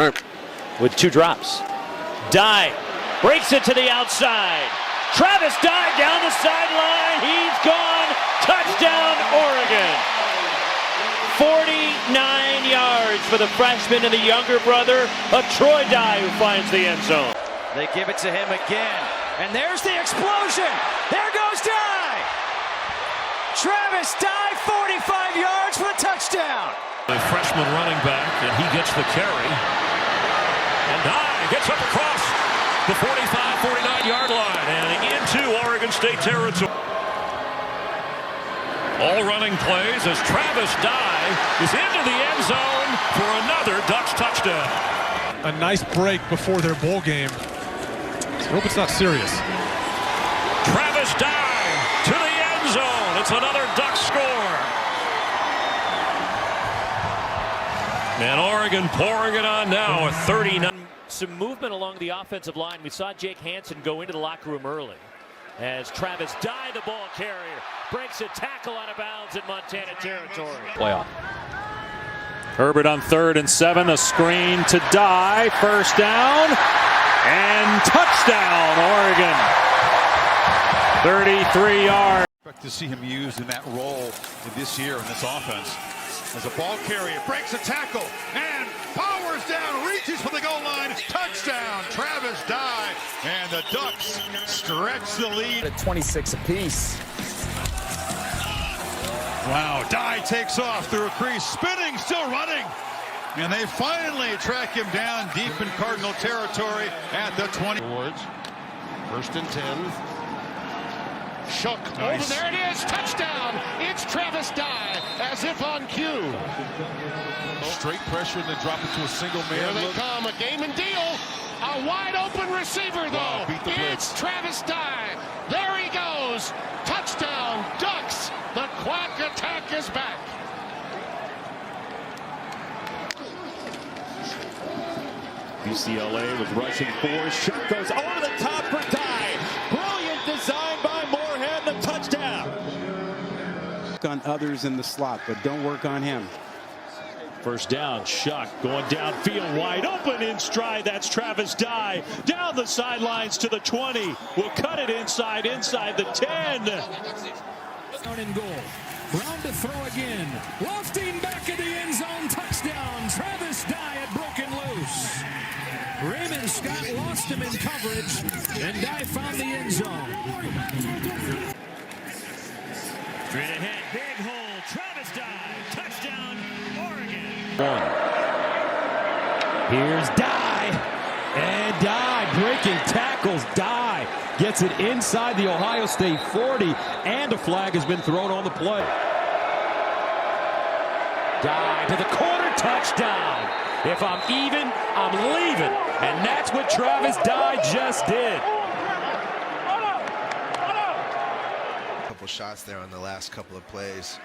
Sharp with 2 drops. Dye breaks it to the outside. Travis Dye down the sideline. He's gone. Touchdown, Oregon. 49 yards for the freshman and the younger brother of Troy Dye, who finds the end zone. They give it to him again. And there's the explosion. There goes Dye. Travis Dye, 45 yards for the touchdown. The freshman running back, and he gets the carry. And Dye gets up across the 45-49-yard line and into Oregon State territory. All running plays as Travis Dye is into the end zone for another Ducks touchdown. A nice break before their bowl game. I hope it's not serious. Travis Dye to the end zone. It's another Ducks score. And Oregon pouring it on now at 39. Some movement along the offensive line. We saw Jake Hansen go into the locker room early as Travis Dye, the ball carrier, breaks a tackle out of bounds in Montana territory. Playoff. Herbert on 3rd and 7. A screen to Dye. First down. And touchdown, Oregon. 33 yards. Expect to see him used in that role this year in this offense. As a ball carrier breaks a tackle and powers down, reaches for the goal line. Touchdown, Travis Dye. And the Ducks stretch the lead. At 26 apiece. Wow, Dye takes off through a crease, spinning, still running. And they finally track him down deep in Cardinal territory at the 20. First and 10. Shook Nice. over, there it is, touchdown. It's Travis Dye, as if on cue. Straight pressure and then drop it to a single man. Here they come, a game and deal. A wide open receiver, though. Wow, beat the blitz. It's Travis Dye. There he goes. Touchdown, Ducks. The Quack attack is back. UCLA with rushing 4. Shot goes over the top for Dye. Brilliant design by Moorhead. The touchdown. On others in the slot, but don't work on him. First down, Shuck going downfield, wide open in stride. That's Travis Dye down the sidelines to the 20. Will cut it inside the 10. Down in goal. Brown to throw again. Lofting back of the end zone. Touchdown. Travis Dye had broken loose. Raymond Scott lost him in coverage, and Dye found the end zone. Straight ahead, big hole. Travis Dye. Touchdown, Oregon. 1. Here's Dye. And Dye breaking tackles. Dye gets it inside the Ohio State 40, and a flag has been thrown on the play. Dye to the corner, touchdown. If I'm even, I'm leaving. And that's what Travis Dye just did. Couple shots there on the last couple of plays.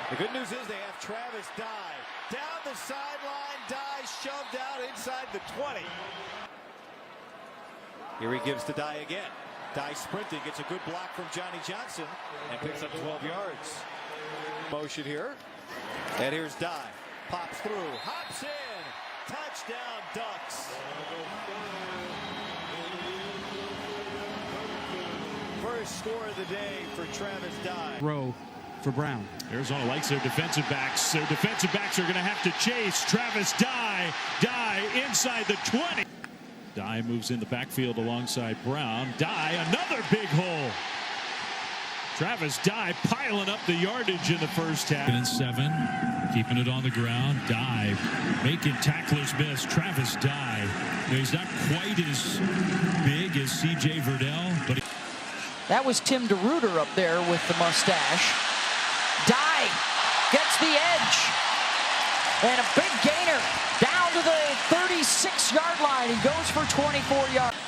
The good news is they have Travis Dye down the sideline. Dye shoved out inside the 20. Here he gives to Dye again. Dye sprinting, gets a good block from Johnny Johnson and picks up 12 yards. Motion here. And here's Dye. Pops through, hops in. Touchdown, Ducks. First score of the day for Travis Dye. Row for Brown. Arizona likes their defensive backs. Their defensive backs are going to have to chase Travis Dye. Dye inside the 20. Dye moves in the backfield alongside Brown. Dye, another big hole. Travis Dye piling up the yardage in the first half. 2nd and 7, keeping it on the ground. Dye making tacklers miss. Travis Dye. He's not quite as big as C.J. Verdell, but that was Tim DeRuyter up there with the mustache. Dye gets the edge. And a big gainer down to the 36-yard line. He goes for 24 yards.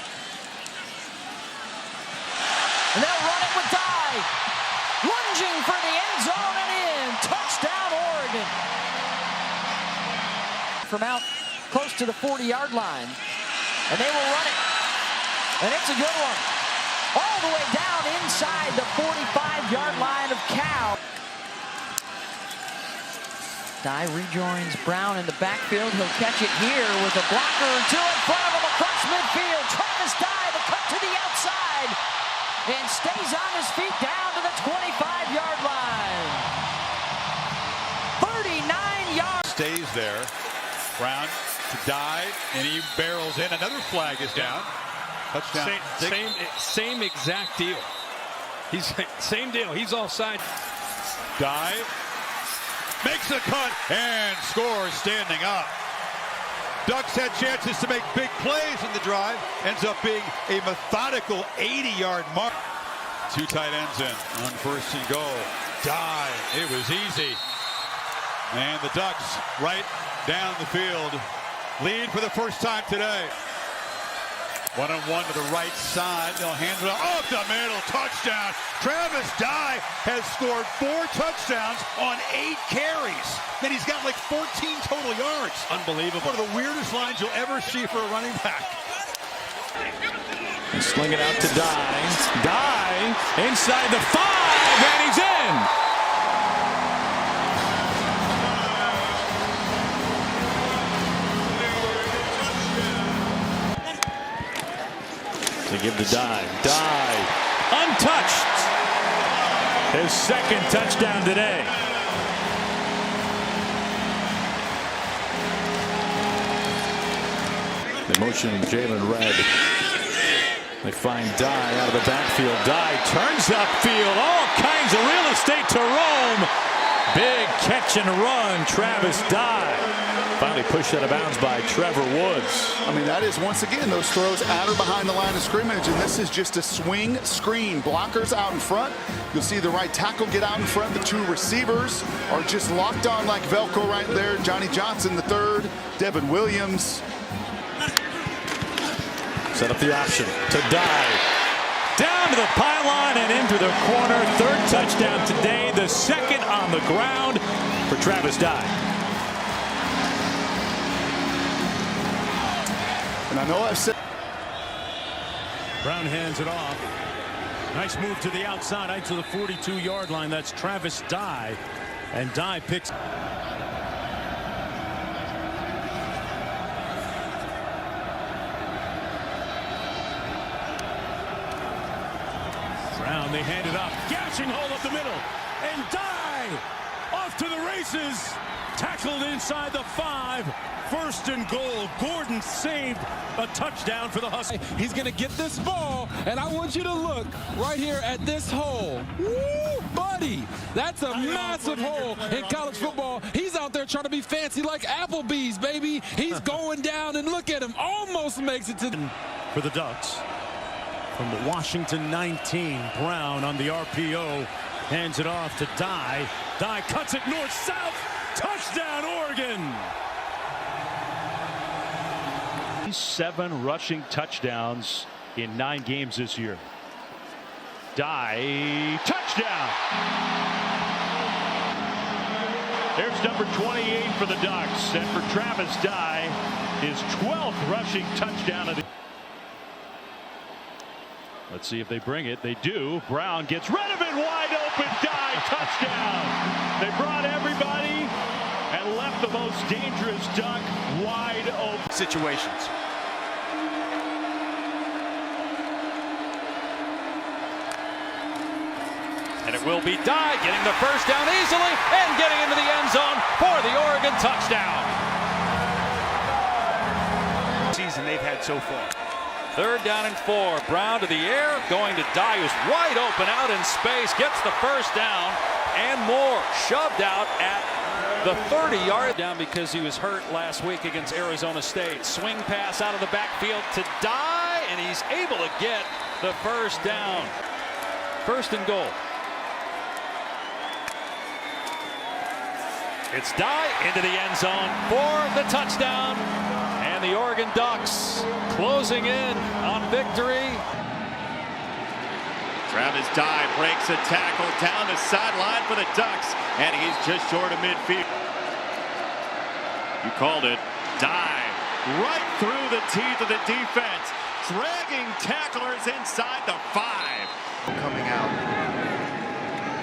And they'll run it with Dye. Lunging for the end zone and in. Touchdown, Oregon. From out close to the 40-yard line. And they will run it. And it's a good one. All the way down inside the 45-yard line of Cal. Dye rejoins Brown in the backfield. He'll catch it here with a blocker or two in front of him across midfield. Travis Dye, the cut to the outside, and stays on his feet down to the 25-yard line. 39 yards. Stays there. Brown to Dye, and he barrels in. Another flag is down. Touchdown. Same exact deal. Same deal. He's offside. Dye makes the cut and scores standing up. Ducks had chances to make big plays in the drive. Ends up being a methodical 80-yard mark. Two tight ends in on first and goal. Dye. It was easy. And the Ducks right down the field. Lead for the first time today. 1-on-1 to the right side. They'll hand it up the middle. Touchdown. Travis Dye has scored 4 touchdowns on 8 carries. And he's got like 14 total yards. Unbelievable. One of the weirdest lines you'll ever see for a running back. Sling it out to Dye. Dye inside the 5, and he's in. To give to Dye. Dye untouched. His second touchdown today. They motion Jalen Red. They find Dye out of the backfield. Dye turns upfield. All kinds of real estate to roam. Big catch and run. Travis Dye. Finally pushed out of bounds by Trevor Woods. I mean, that is, once again, those throws at or behind the line of scrimmage, and this is just a swing screen. Blockers out in front. You'll see the right tackle get out in front. The 2 receivers are just locked on like Velcro right there. Johnny Johnson, the 3rd. Devin Williams. Set up the option to Dye. Down to the pylon and into the corner. 3rd touchdown today. The 2nd on the ground for Travis Dye. And I know I've said. Brown hands it off. Nice move to the outside, out to the 42-yard line. That's Travis Dye. And Dye picks. Brown, they hand it up. Gashing hole up the middle. And Dye off to the races. Tackled inside the 5. 1st and goal. Gordon saved a touchdown for the Huskies. He's going to get this ball, and I want you to look right here at this hole. Woo, buddy! That's a massive hole in college football. He's out there trying to be fancy like Applebee's, baby. He's going down, and look at him. Almost makes it to the... For the Ducks. From the Washington 19, Brown on the RPO. Hands it off to Dye. Dye cuts it north-south. Touchdown, Oregon! 7 rushing touchdowns in 9 games this year. Dye, touchdown! There's number 28 for the Ducks, and for Travis Dye, his 12th rushing touchdown of the... Let's see if they bring it. They do. Brown gets rid of it, wide open. Dye, touchdown! They brought everybody and left the most dangerous Duck wide open. Situations. And it will be Dye getting the first down easily and getting into the end zone for the Oregon touchdown. Season they've had so far. 3rd down and 4. Brown to the air, going to Dye, who's wide open out in space, gets the first down and more. Shoved out at the 30-yard down because he was hurt last week against Arizona State. Swing pass out of the backfield to Dye, and he's able to get the first down. 1st and goal. It's Dye into the end zone for the touchdown. And the Oregon Ducks closing in on victory. Travis Dye breaks a tackle down the sideline for the Ducks, and he's just short of midfield. You called it. Dye right through the teeth of the defense, dragging tacklers inside the 5. Coming out.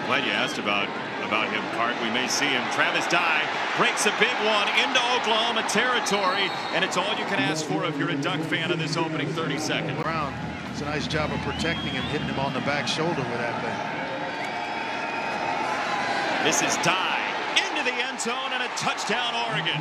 Glad you asked about him, Cart. We may see him. Travis Dye breaks a big one into Oklahoma territory, and it's all you can ask for if you're a Duck fan of this opening 30 seconds. Brown does a nice job of protecting him, hitting him on the back shoulder with that thing. This is Dye into the end zone and a touchdown, Oregon.